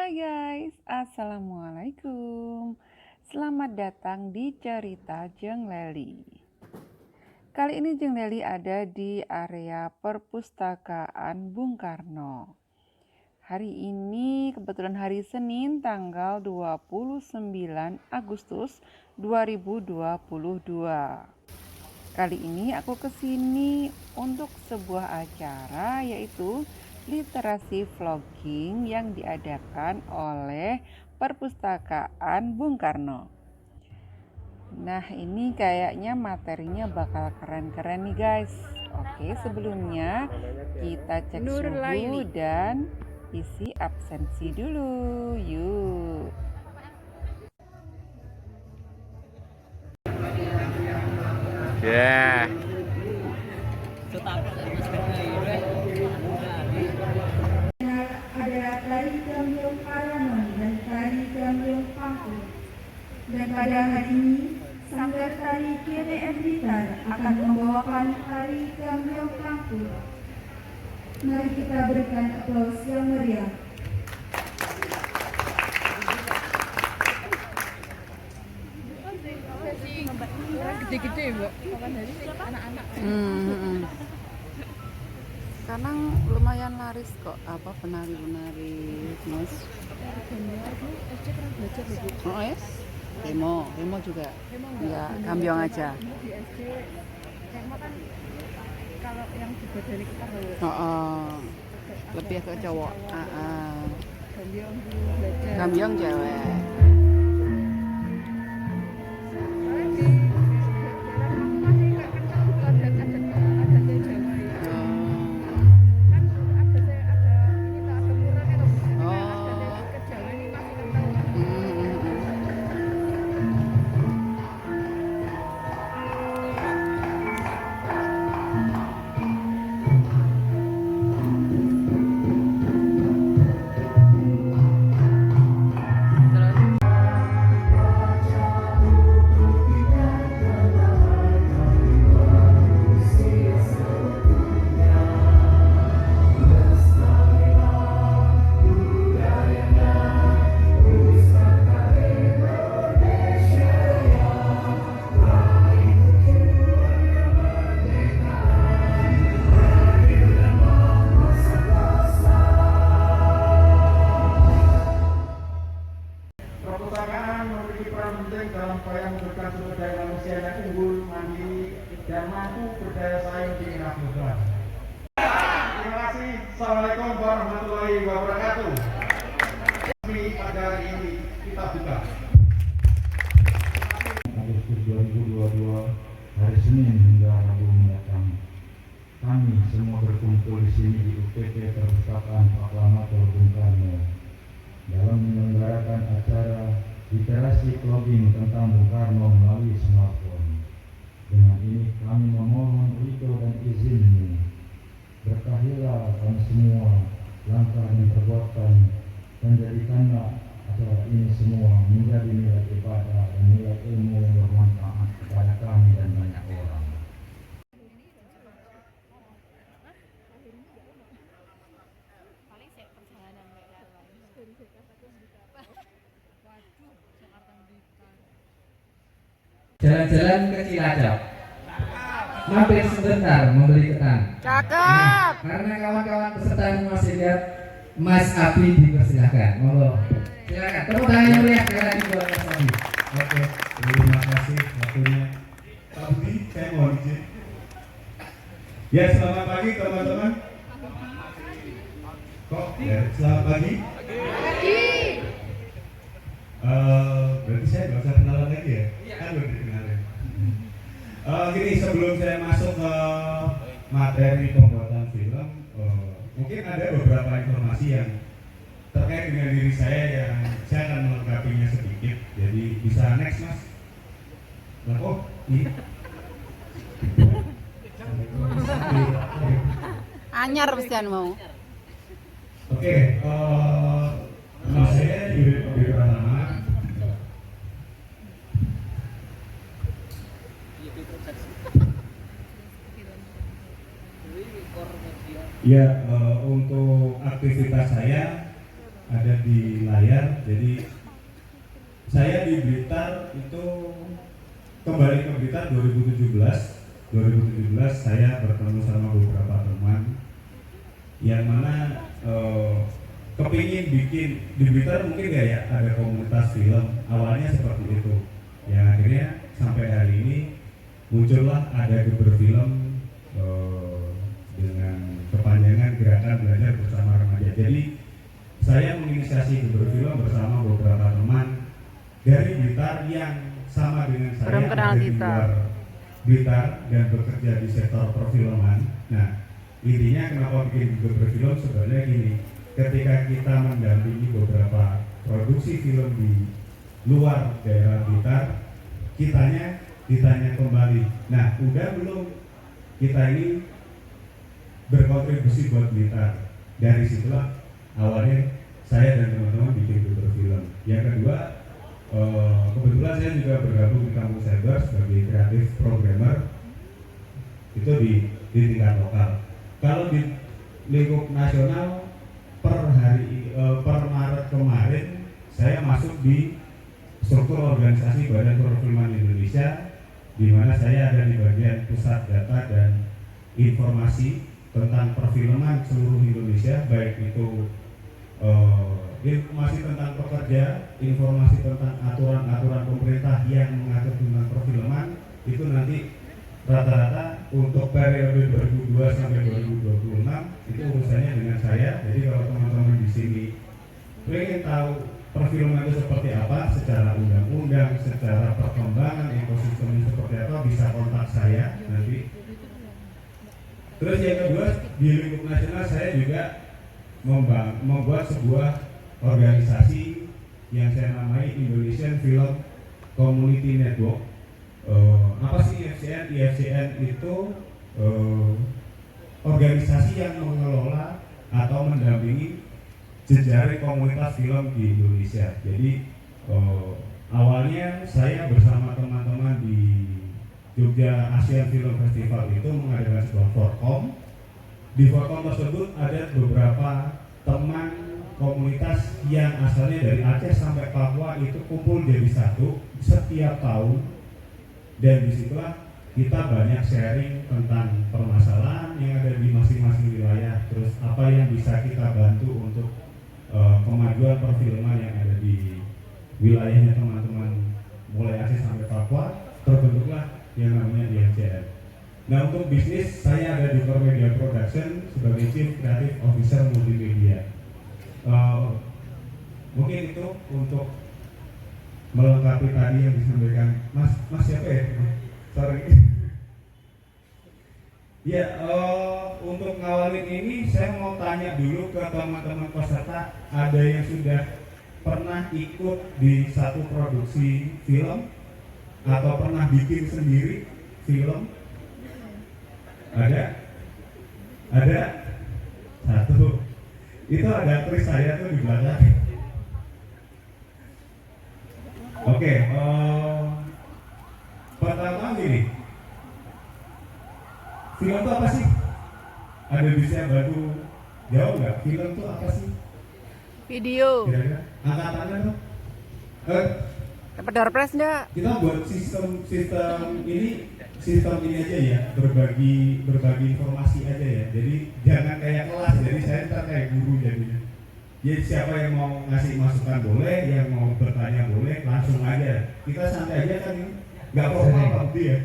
Hai guys, Assalamualaikum. Selamat datang di Cerita Jeng Leli. Kali ini Jeng Leli ada di area Perpustakaan Bung Karno. Hari ini kebetulan hari Senin tanggal 29 Agustus 2022. Kali ini aku kesini untuk sebuah acara yaitu literasi vlogging yang diadakan oleh Perpustakaan Bung Karno. Nah, ini kayaknya materinya bakal keren-keren nih guys. Oke, sebelumnya kita cek suhu dan isi absensi dulu. Yuk. Yeah. Adalah tari gambiong Paranon dan tari gambiong Pangku. Dan pada hari ini, Sanggar Tari GTM Blitar akan membawakan tari gambiong Pangku. Mari kita berikan aplaus yang meriah. Gede-gede mbak, kapan dari anak-anak. Sekarang lumayan laris kok penari-penari mas. SD pernah belajar loh bu. Oh ya? Remo juga. Ya, gambiong aja. Di SD, Remo kan kalau yang dibuat dari kita Lebih ke cowok. Gambiong dulu belajar. Gambiong cewek. Perpustakaan memiliki peran penting dalam upaya memberikan sumber daya manusia yang unggul, mandiri, dan mampu berdaya saing di era global. Terima kasih. Assalamualaikum warahmatullahi wabarakatuh. Pada hari ini kita buka. Agustus 2022 hari Senin hingga Rabu mendatang. Kami semua berkumpul di sini di UPT Perpustakaan Proklamator Bung Karno dalam menyelenggarakan acara literasi vlogging tentang Bung Karno melalui smartphone. Dengan ini kami memohon ridho dan izinmu. Berkahilah kami semua langkah dan perbuatan dan jadikanlah acara ini semua menjadi nilai ibadah dan nilai ilmu yang bermanfaat kepada kami dan banyak orang. Jalan-jalan ke Cilacap, mampir sebentar membeli ketan. Cakep. Karena kawan-kawan peserta masih lihat, Mas Abi dipersilakan. Monggo, silakan. Tepuk tangan yang meriah sekali lagi buat Mas Abi. Oke, terima kasih waktunya. Pak Budi, saya mohon izin. Ya, selamat pagi teman-teman. Kok ya, selamat pagi. Berarti saya nggak usah kenalan lagi ya? Kan udah dikenalin. Gini, sebelum saya masuk ke materi pembuatan film, mungkin ada beberapa informasi yang terkait dengan diri saya yang saya akan melengkapinya sedikit. Jadi bisa next mas. Nah, ini. Anyar mestian mau. Oke, nama saya Yuri Pratama. Ya, untuk aktivitas saya ada di layar. Jadi saya di Blitar itu kembali ke Blitar 2017 saya bertemu sama beberapa teman yang mana kepingin bikin di Blitar, mungkin nggak ya ada komunitas film, awalnya seperti itu. Yang akhirnya sampai hari ini muncullah ada Geber Film dengan kepanjangan Gerakan Belajar Bersama Remaja. Jadi saya menginisiasi Geber Film bersama beberapa teman dari Blitar yang sama dengan saya, ada di luar Blitar dan bekerja di sektor perfilman. Nah, intinya kenapa bikin Geber Film sebenarnya gini, ketika kita mendampingi beberapa produksi film di luar daerah Blitar, ditanya kembali, nah udah belum kita ini berkontribusi buat Blitar. Dari situlah awalnya saya dan teman-teman bikin Geber Film. Yang kedua, kebetulan saya juga bergabung di Kampus Cyber sebagai kreatif programmer itu di tingkat lokal. Kalau di lingkup nasional per Maret kemarin saya masuk di struktur organisasi Badan Perfilman Indonesia, di mana saya ada di bagian pusat data dan informasi tentang perfilman seluruh Indonesia, baik itu informasi tentang pekerja, informasi tentang aturan-aturan pemerintah yang mengatur tentang perfilman, itu nanti rata-rata untuk periode 2002 sampai 2026 itu urusannya dengan saya. Jadi kalau teman-teman di sini pengen tahu perfilman itu seperti apa secara undang-undang, secara perkembangan ekosistemnya seperti apa, bisa kontak saya nanti. Terus yang kedua, di lingkup nasional saya juga membuat sebuah organisasi yang saya namai Indonesian Film Community Network. Apa sih IFCN? IFCN itu organisasi yang mengelola atau mendampingi jejaring komunitas film di Indonesia. Jadi awalnya saya bersama teman-teman di Jogja Asian Film Festival itu mengadakan sebuah Forkom. Di Forkom tersebut ada beberapa teman komunitas yang asalnya dari Aceh sampai Papua itu kumpul jadi satu setiap tahun, dan disitulah kita banyak sharing tentang permasalahan yang ada di masing-masing wilayah, terus apa yang bisa kita bantu untuk kemajuan perfilman yang ada di wilayahnya teman-teman mulai Aceh sampai Papua. Terbentuklah yang namanya IFCN. Nah, untuk bisnis saya ada di Media Production sebagai Chief Creative Officer Multimedia. Mungkin itu untuk melengkapi tadi yang disampaikan Mas siapa ya? Sorry. Ya, untuk ngawalin ini saya mau tanya dulu ke teman-teman peserta, ada yang sudah pernah ikut di satu produksi film atau pernah bikin sendiri film? Ada? Satu. Itu ada aktris saya tuh di belakang. Oke, pertama gini, film itu apa sih? Ada bisa bantu jawab nggak? Film itu apa sih? Video. Kira-kira angkat tangan dong. Dapat door prize enggak? Kita buat sistem ini aja ya, berbagi informasi aja ya. Jadi jangan kayak kelas, jadi saya ntar kayak guru jadinya. Jadi siapa yang mau ngasih masukan boleh, yang mau bertanya boleh, langsung aja. Kita santai aja kan, nggak formal gitu ya.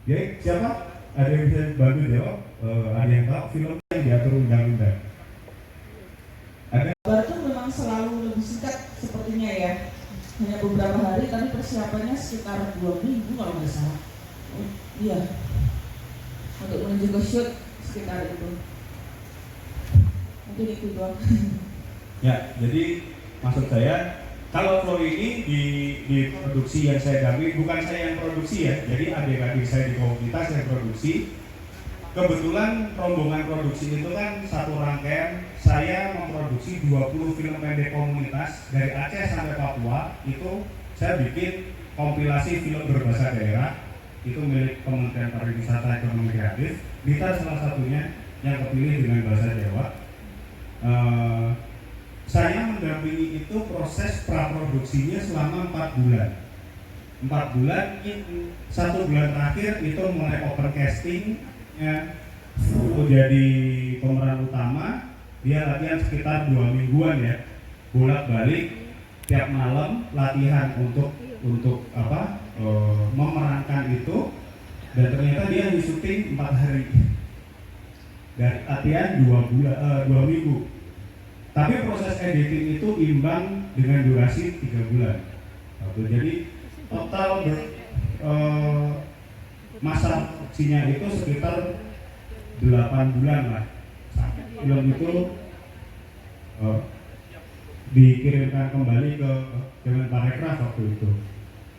Jadi siapa? Ada yang bisa bantu jawab? Ada yang tahu film yang diatur undang-undang? Ada? Kabar itu memang selalu lebih singkat sepertinya ya. Hanya beberapa hari, tapi persiapannya sekitar 2 minggu kalau nggak salah. Iya. Untuk menuju ke shoot sekitar itu. Mungkin itu doang. Ya, jadi maksud saya kalau flow ini di produksi yang saya dampingi, bukan saya yang produksi ya. Jadi adik-adik saya di komunitas yang produksi. Kebetulan rombongan produksi itu kan satu rangkaian. Saya memproduksi 20 film pendek komunitas dari Aceh sampai Papua. Itu saya bikin kompilasi film berbahasa daerah. Itu milik Kementerian Pariwisata Ekonomi Kreatif. Blitar salah satunya yang kepilih dengan bahasa Jawa. saya mendampingi itu proses praproduksinya selama 4 bulan. 4 bulan, 1 bulan terakhir itu mulai open casting ya, jadi pemeran utama. Dia latihan sekitar 2 mingguan ya, bolak-balik tiap malam latihan untuk memerankan itu, dan ternyata dia syuting 4 hari dan latihan 2 minggu. Tapi proses editing itu imbang dengan durasi 3 bulan. Jadi total masa produksinya itu sekitar 8 bulan lah. Film itu dikirimkan kembali ke Kemenparekraf waktu itu.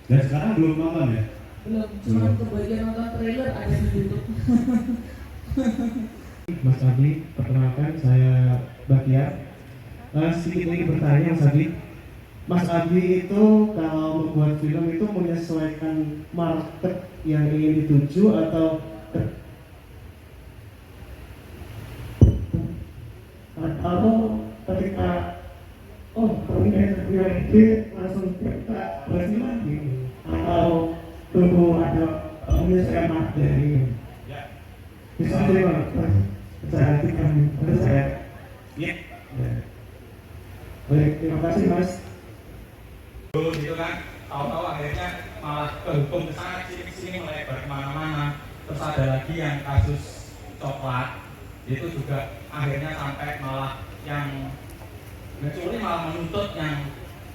Dan sekarang belum nonton ya? Belum, cuma kebagian nonton trailer ada di YouTube. Mas Abi, perkenalkan saya Bakyar. Sedikit lagi bertanya Mas Abi. Mas Abi itu kalau membuat film itu menyesuaikan market yang ingin dituju atau ketika punya ide langsung kita berhasil lagi, atau tunggu ada menyesuaikan materi. Bisa terima saya baik, terima kasih Mas. Gitu kan, tahu-tahu akhirnya malah kehukum ke sana sini melebar kemana-mana. Terus ada lagi yang kasus coklat, itu juga akhirnya sampai malah yang mencuri malah menuntut yang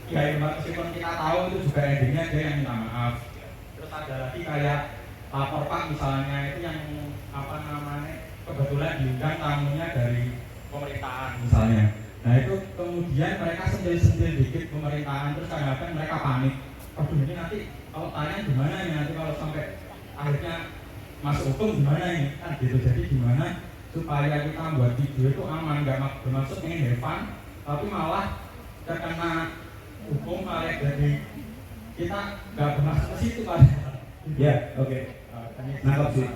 ya meskipun kita tahu itu juga endingnya dia yang minta maaf. Terus ada lagi kayak lapor Pak misalnya, itu yang kebetulan diundang tamunya dari pemerintahan misalnya. Nah itu kemudian mereka sentil-sentil dikit pemerintahan, terus kadang-kadang mereka panik. Aduh ini nanti kalau tanya gimana ini, nanti kalau sampai akhirnya masuk hukum gimana ini, kan gitu. Jadi gimana supaya kita buat video itu aman, nggak bermaksud ingin have fun, tapi malah terkena hukum kayak jadi kita nggak bermaksud ke situ Pak. Ya, oke. Nangkap sih.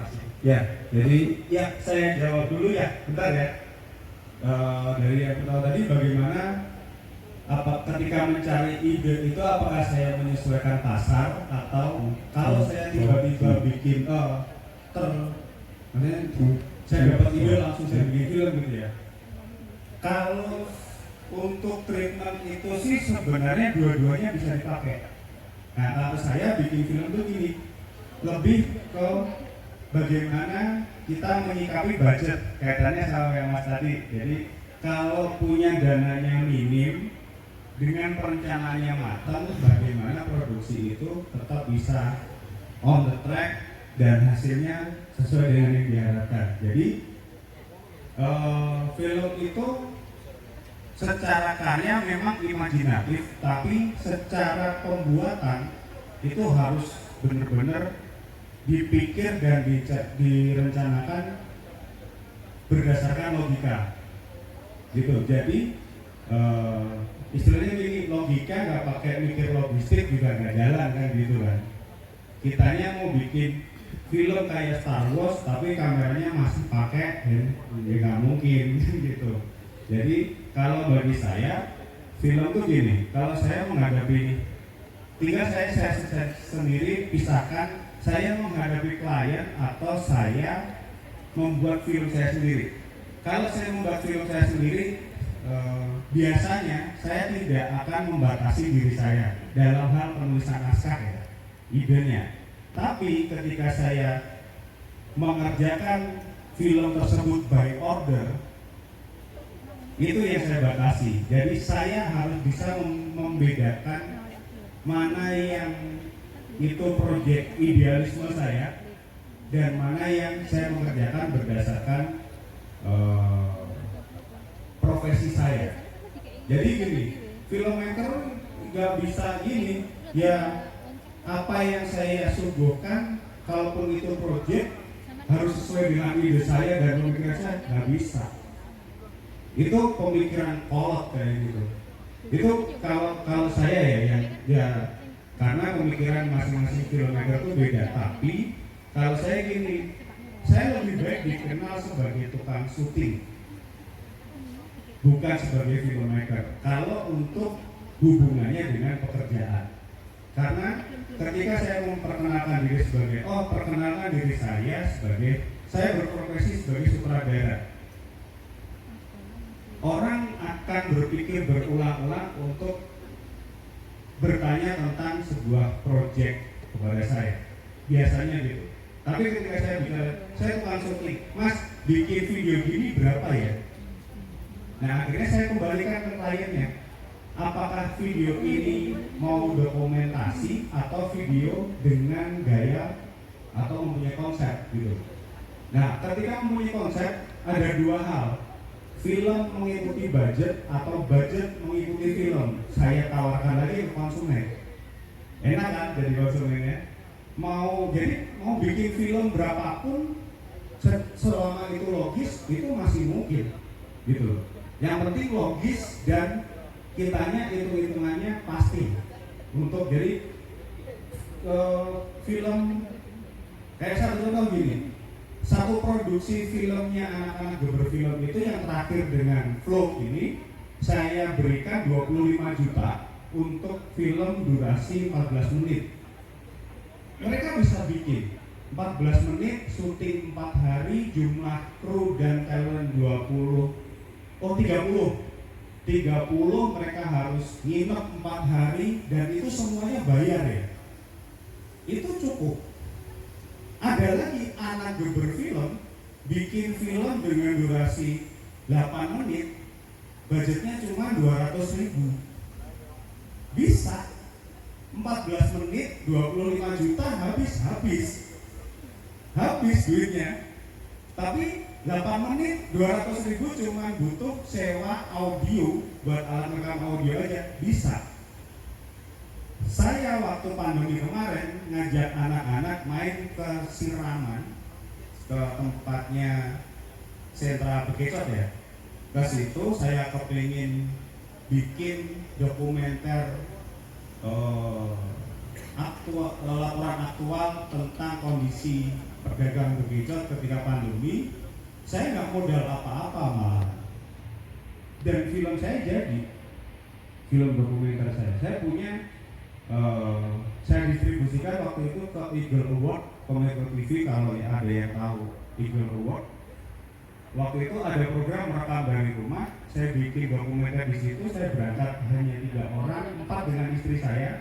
Ya, jadi ya saya jawab dulu ya, bentar ya. Dari yang pertama tadi, bagaimana ketika mencari ide itu apakah saya menyesuaikan pasar, atau kalau saya tiba-tiba bikin saya dapat ide langsung saya bikin film gitu ya. Kalau untuk treatment itu sih sebenarnya dua-duanya bisa dipakai. Nah kalau saya bikin film tuh gini, lebih ke bagaimana kita menyikapi budget, kaitannya sama yang Mas tadi. Jadi kalau punya dananya minim, dengan perencanaannya matang, bagaimana produksi itu tetap bisa on the track dan hasilnya sesuai dengan yang diharapkan. Jadi film itu secara karya memang imajinatif, tapi secara pembuatan itu harus benar-benar dipikir dan direncanakan berdasarkan logika gitu. Jadi istilahnya ini logika, nggak pakai mikir logistik juga nggak jalan kan gitu kan. Kitanya mau bikin film kayak Star Wars tapi kameranya masih pakai ya nggak mungkin gitu. Jadi kalau bagi saya film tuh gini, kalau saya menghadapi, tinggal saya sendiri pisahkan saya menghadapi klien atau saya membuat film saya sendiri. Kalau saya membuat film saya sendiri, biasanya saya tidak akan membatasi diri saya dalam hal penulisan naskah ya, idenya. Tapi ketika saya mengerjakan film tersebut by order, itu yang saya batasi. Jadi saya harus bisa membedakan mana yang itu proyek idealisme saya dan mana yang saya mengerjakan berdasarkan profesi saya. Jadi gini, filmmaker nggak bisa gini ya, apa yang saya suguhkan kalaupun itu proyek harus sesuai dengan ide saya dan pemikiran saya, nggak bisa. Itu pemikiran kolot kayak gitu. Itu kalau saya ya karena pemikiran masing-masing filmmaker itu beda. Tapi kalau saya gini, saya lebih baik dikenal sebagai tukang syuting. bukan sebagai filmmaker. Kalau untuk hubungannya dengan pekerjaan, karena ketika saya memperkenalkan diri sebagai perkenalkan diri saya berprofesi sebagai sutradara, orang akan berpikir berulang-ulang untuk bertanya tentang sebuah proyek kepada saya, biasanya gitu. Tapi ketika saya bicara, saya langsung klik, Mas, bikin video gini berapa ya? Nah, akhirnya saya kembalikan ke kliennya, apakah video ini mau dokumentasi atau video dengan gaya atau mempunyai konsep gitu. Nah, ketika mempunyai konsep, ada dua hal, film mengikuti budget atau budget mengikuti film. Saya tawarkan lagi ke konsumen, enak kan jadi konsumennya? Mau bikin film berapapun selama itu logis, itu masih mungkin gitu. Yang penting logis dan kitanya hitungannya pasti. Untuk jadi film kayak satu contoh gini, satu produksi filmnya anak-anak berfilm itu yang terakhir dengan Vlog ini saya berikan 25 juta untuk film durasi 14 menit. Mereka bisa bikin 14 menit, syuting 4 hari, jumlah kru dan talent 30 mereka harus nginep 4 hari dan itu semuanya bayar ya. Itu cukup. Ada lagi anak berfilm bikin film dengan durasi 8 menit, budgetnya cuma 200.000. Bisa 14 menit 25 juta habis duitnya. Tapi 8 menit 200.000 cuma butuh sewa audio buat alat rekam audio aja bisa. Saya waktu pandemi kemarin ngajak anak-anak main ke Siraman, ke tempatnya Sentra Bekicot ya. Ke situ saya kepingin bikin dokumenter laporan aktual tentang kondisi pedagang Bekicot ketika pandemi. Saya nggak modal apa-apa malah, dan film saya jadi film dokumenter saya punya. Saya distribusikan waktu itu ke Eagle Award, Komeko TV kalau ada yang tahu Eagle Award. Waktu itu ada program merekam dari rumah, saya bikin dokumenter di situ. Saya berangkat hanya 3 orang, 4 dengan istri saya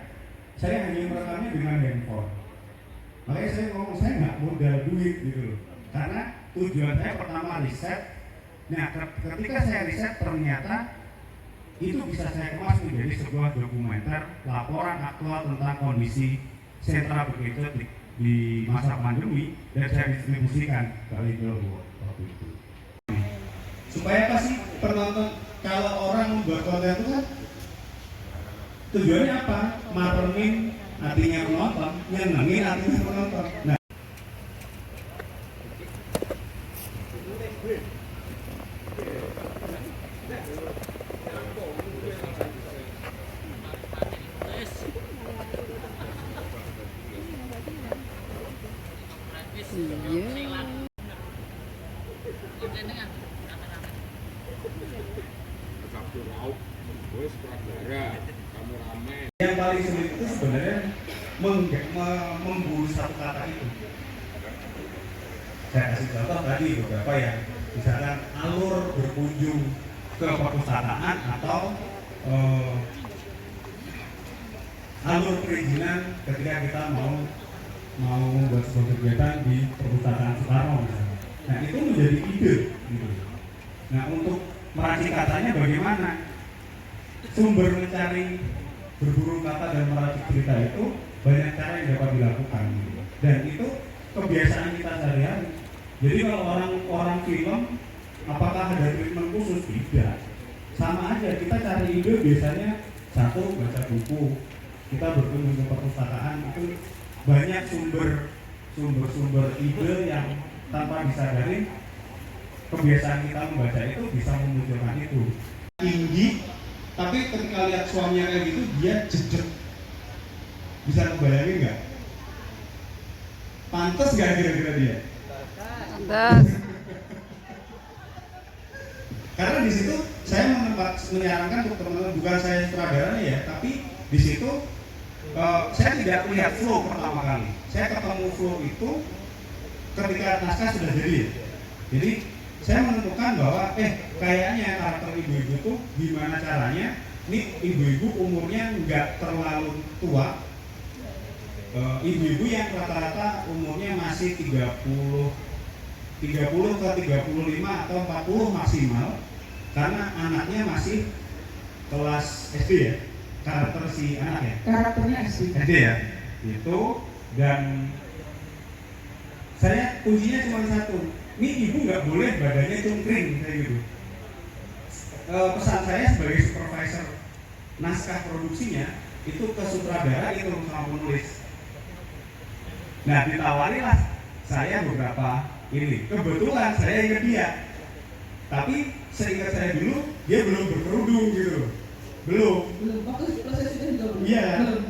hanya merekamnya dengan handphone. Makanya saya ngomong saya nggak modal duit gitu loh, karena tujuan saya pertama riset. Nah, ketika saya riset ternyata itu bisa saya kemas menjadi sebuah dokumenter laporan aktual tentang kondisi Sentra Bekicot di masa pandemi, dan saya distribusikan ke Eagle Award waktu itu. Supaya apa sih penonton? Kalau orang membuat konten itu kan tujuannya apa? Maremin hatinya penonton, nyenengin hatinya penonton. Nah, yang paling sulit itu sebenarnya memburu satu kata itu. Saya kasih contoh tadi beberapa ya, misalkan alur berkunjung ke perpustakaan atau alur perizinan ketika kita mau membuat sebuah kegiatan di perpustakaan Soekarno misalnya. Nah, itu menjadi ide gitu. Nah, untuk meracik katanya bagaimana? Sumber mencari berburu kata dan meracik cerita itu banyak cara yang dapat dilakukan gitu. Dan itu kebiasaan kita sehari-hari. Jadi kalau orang film, apakah ada treatment khusus? Tidak. Sama aja, kita cari ide biasanya satu, baca buku, kita berkunjung ke perpustakaan, itu banyak sumber ide yang tanpa disadari kebiasaan kita membaca itu bisa memunculkan itu. Tinggi, tapi ketika lihat suaminya kayak gitu dia jedek. Bisa kebayangin nggak? Pantes nggak kira-kira dia? Pantes. Karena di situ saya menyarankan untuk teman-teman, bukan saya sutradaranya ya, tapi di situ saya tidak melihat flow pertama kali. Saya ketemu flow itu ketika naskah sudah jadi. Jadi saya menentukan bahwa kayaknya karakter ibu-ibu itu gimana caranya. Ini ibu-ibu umurnya nggak terlalu tua. Ibu-ibu yang rata-rata umurnya masih 30 ke 35 atau 40 maksimal, karena anaknya masih kelas SD ya, karakter si anak ya, Karakternya SD. SD ya, itu. Dan saya kuncinya cuma satu, ini ibu nggak boleh badannya cungkring kayak gitu. Pesan saya sebagai supervisor naskah produksinya itu ke sutradara itu sama penulis. Nah, ditawarilah saya beberapa ini. Kebetulan saya ingat dia. Tapi seingat saya dulu dia belum berkerudung gitu. Belum. Waktu prosesnya juga belum. Iya. Belum.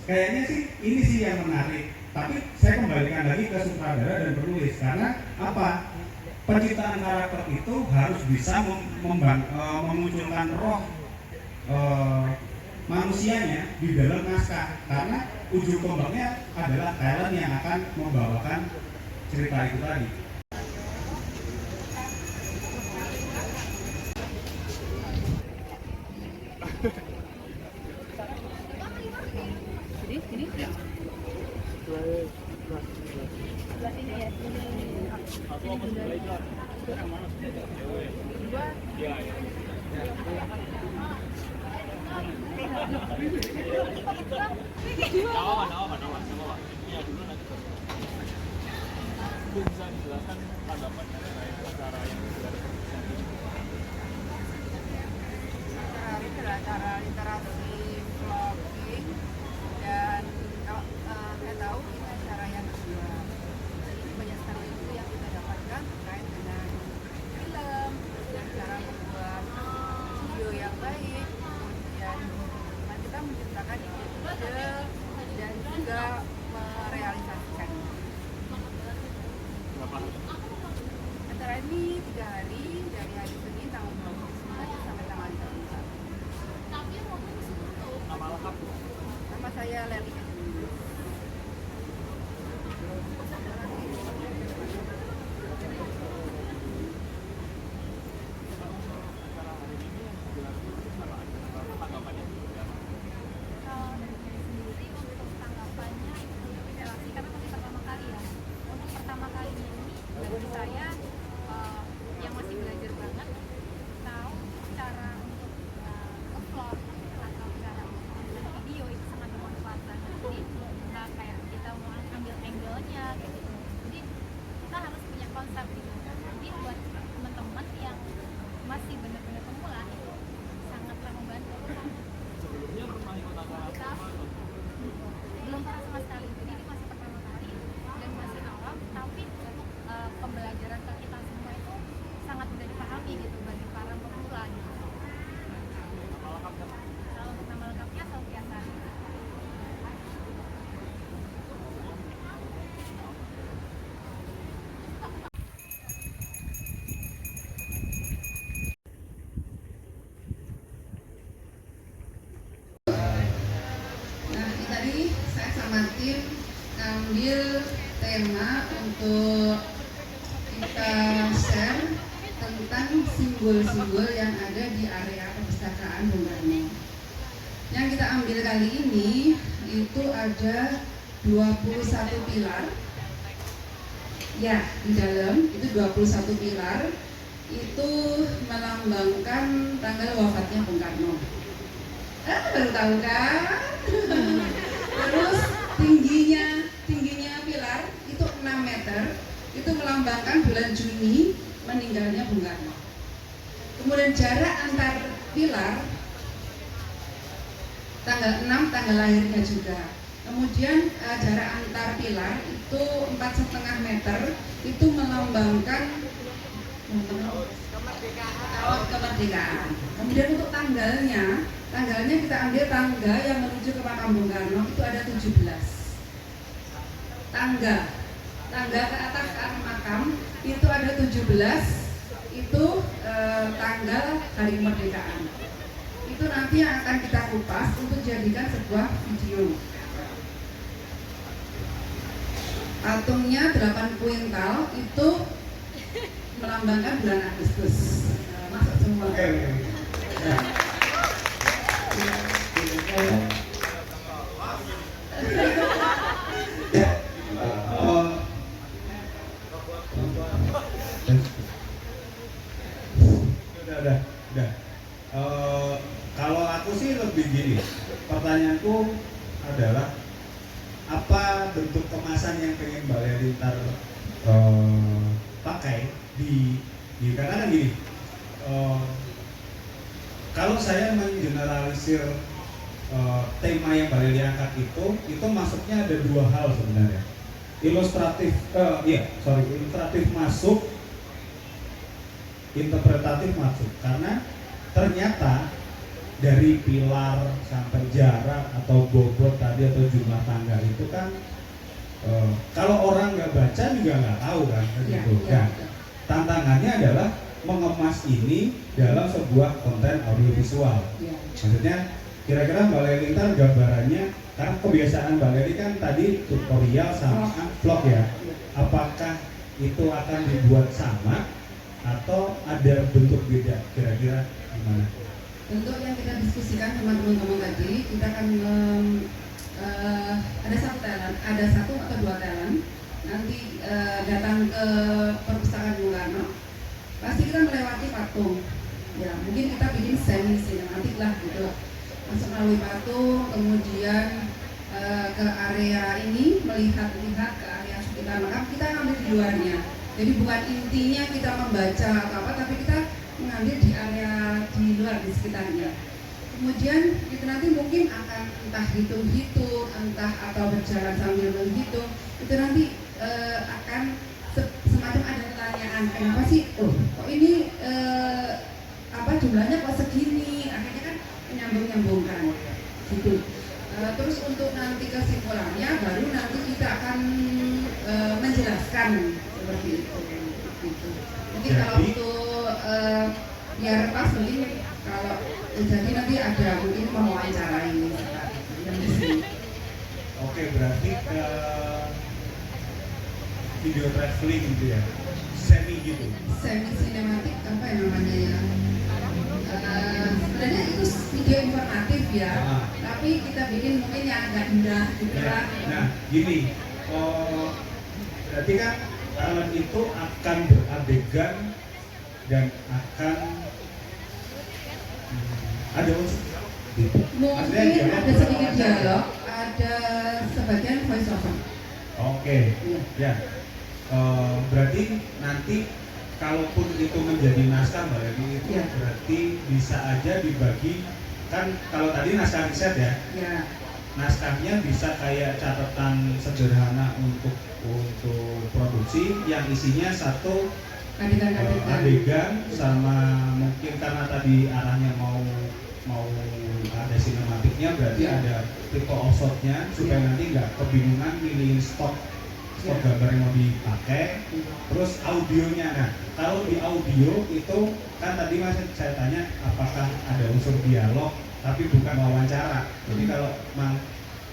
Kayaknya sih ini sih yang menarik. Tapi saya kembalikan lagi ke sutradara dan penulis, karena apa? Penciptaan karakter itu harus bisa memunculkan roh manusianya di dalam naskah, karena ujung tombaknya adalah talent yang akan membawakan cerita itu tadi. Cara literasi vlogging, dan kalau saya tahu ini cara yang kedua. Jadi banyak sekali ilmu yang kita dapatkan terkait dengan film dan cara membuat video yang baik, dan kita menciptakan ide dan juga merealisasikannya. Acara ini 3 hari, dari hari Senin tanggal 29 sampai tanggal 31. Nama saya Leli. Tadi saya sama tim ngambil tema untuk kita share tentang simbol-simbol yang ada di area perpustakaan Bung Karno. Yang kita ambil kali ini itu ada 21 pilar. Ya, di dalam itu 21 pilar itu melambangkan tanggal wafatnya Bung Karno. Baru tahu kan? Terus tingginya pilar itu 6 meter, itu melambangkan bulan Juni meninggalnya Bung Karno. Kemudian jarak antar pilar tanggal 6 tanggal lahirnya juga. Kemudian jarak antar pilar itu 4,5 meter, itu melambangkan tahun kemerdekaan. Kemudian untuk tanggalnya kita ambil tangga yang menuju ke makam Bung Karno itu ada 17 tangga ke atas ke makam itu ada 17 itu tanggal hari kemerdekaan. Itu nanti yang akan kita kupas untuk jadikan sebuah video. Patungnya 8 kuintal itu melambangkan bulan Agustus. Masuk semua. Udah. Kalau aku sih lebih gini, pertanyaanku adalah apa bentuk kemasan yang pengen Mbak Lelintar pakai di karena kan gini, kalau saya mengeneralisir tema yang Mbak Leli angkat itu masuknya ada dua hal sebenarnya. Ilustratif masuk, interpretatif masuk, karena ternyata dari pilar sampai jarak atau bobot tadi atau jumlah tangga itu kan kalau orang nggak baca juga nggak tahu kan gitu. Nah, tantangannya adalah mengemas ini dalam sebuah konten audiovisual. Maksudnya kira-kira Mbak Lelintar gambarannya, karena kebiasaan Mbak Leli kan tadi tutorial sama vlog ya, apakah itu akan dibuat sama atau ada bentuk beda, kira-kira gimana? Bentuk yang kita diskusikan sama teman-teman tadi, kita akan ada satu atau dua talent nanti datang ke perpustakaan Bung Karno. Pasti kita melewati patung, ya mungkin kita bikin semi sinematik lah gitu, masuk melalui patung, kemudian ke area ini melihat ke area sekitar makam, kita ngambil di luarnya. Jadi bukan intinya kita membaca atau apa, tapi kita mengambil di area di luar, di sekitarnya. Kemudian itu nanti mungkin akan entah hitung-hitung, entah atau berjalan sambil menghitung. Itu nanti akan semacam ada pertanyaan, kenapa sih? Kok ini jumlahnya kok segini? Akhirnya kan menyambung-nyambungkan gitu. Terus untuk nanti kesimpulannya baru nanti kita akan menjelaskan seperti itu. Gitu. Mungkin kalau untuk biar pas mungkin kalau jadi nanti ada mungkin mewawancarai yang di sini. Oke, berarti video traveling gitu ya, semi gitu. Semi sinematik apa yang namanya ya? Sebenarnya itu video informatif ya, tapi kita bikin mungkin yang agak indah gitu lah. Nah, gini, berarti kan talent itu akan beradegan dan akan ada unsur mungkin ada sedikit dialog, ada sebagian voice over. Oke, ya. Berarti nanti kalaupun itu menjadi naskah Mbak Leli itu berarti bisa aja dibagi, kan kalau tadi naskah riset ya. Naskahnya bisa kayak catatan sederhana untuk produksi yang isinya satu adegan sama mungkin karena tadi arahnya mau ada sinematiknya, berarti ada tipe of shot-nya supaya nanti nggak kebingungan milih stok gambar yang mau dipakai. Terus audionya, nah kalau di audio itu kan tadi saya tanya apakah ada unsur dialog tapi bukan wawancara. Jadi kalau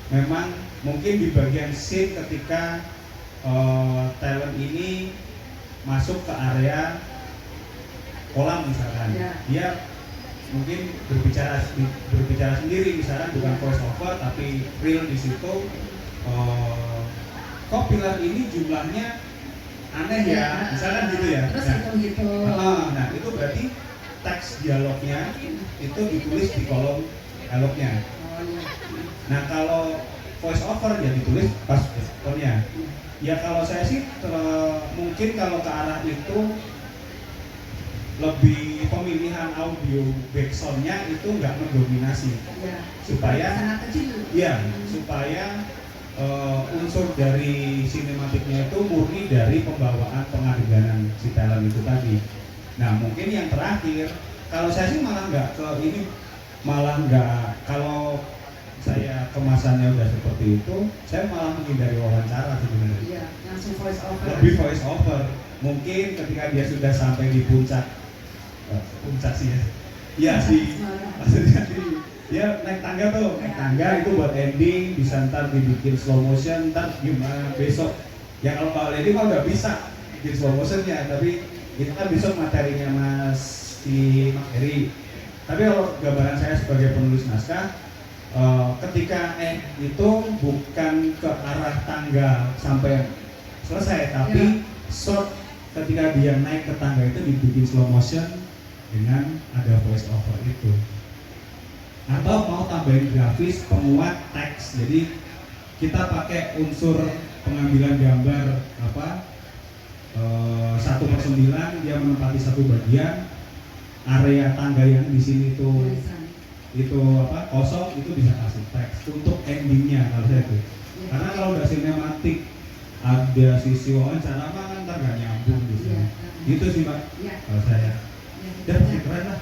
memang mungkin di bagian scene ketika talent ini masuk ke area kolam misalkan, dia mungkin berbicara sendiri, misalkan bukan voice over tapi real di situ. Kok pilar ini jumlahnya aneh ya, misalkan gitu ya. Nah itu berarti teks dialognya itu ditulis di kolom dialognya. Nah kalau voice over ya ditulis pas responnya. Ya kalau saya sih mungkin kalau ke arah itu lebih pemilihan audio backsoundnya itu nggak mendominasi, supaya supaya unsur dari sinematiknya itu murni dari pembawaan pengadeganan si talent itu tadi. Nah mungkin yang terakhir, kalau saya sih malah nggak ke ini, kalau saya kemasannya udah seperti itu, saya malah menghindari wawancara sebenarnya. Langsung voice over. Lebih voice over. Mungkin ketika dia sudah sampai di puncak sih ya. Iya sih. Maksudnya dia naik tangga tuh, naik tangga itu buat ending, bisa ntar dibikin slow motion, ntar gimana besok. Ya kalau Pak Ledi mah udah bisa bikin slow motionnya, tapi itu kan besok materinya Mas Heri. Tapi kalau gambaran saya sebagai penulis naskah, ketika itu bukan ke arah tangga sampai selesai, tapi shot ketika dia naik ke tangga itu dibikin slow motion dengan ada voice over itu. Atau mau tambahin grafis penguat teks, jadi kita pakai unsur pengambilan gambar 1/9, dia menempati satu bagian, area tangga yang di sini itu kosong, itu bisa kasih teks untuk endingnya kalau saya itu. Karena kalau udah sinematik ada sisi wawancara kan ntar gak nyambung gitu. Gitu sih Mbak kalau saya. Dan keren lah.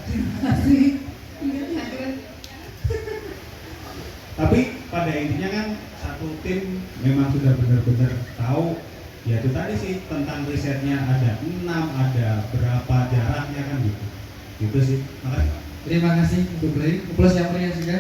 Tapi pada intinya kan satu tim memang sudah benar-benar tahu, ya itu tadi sih tentang risetnya ada 6, ada berapa jaraknya kan gitu. Gitu sih. Makasih. Terima kasih untuk Play. Plus yang meriah juga.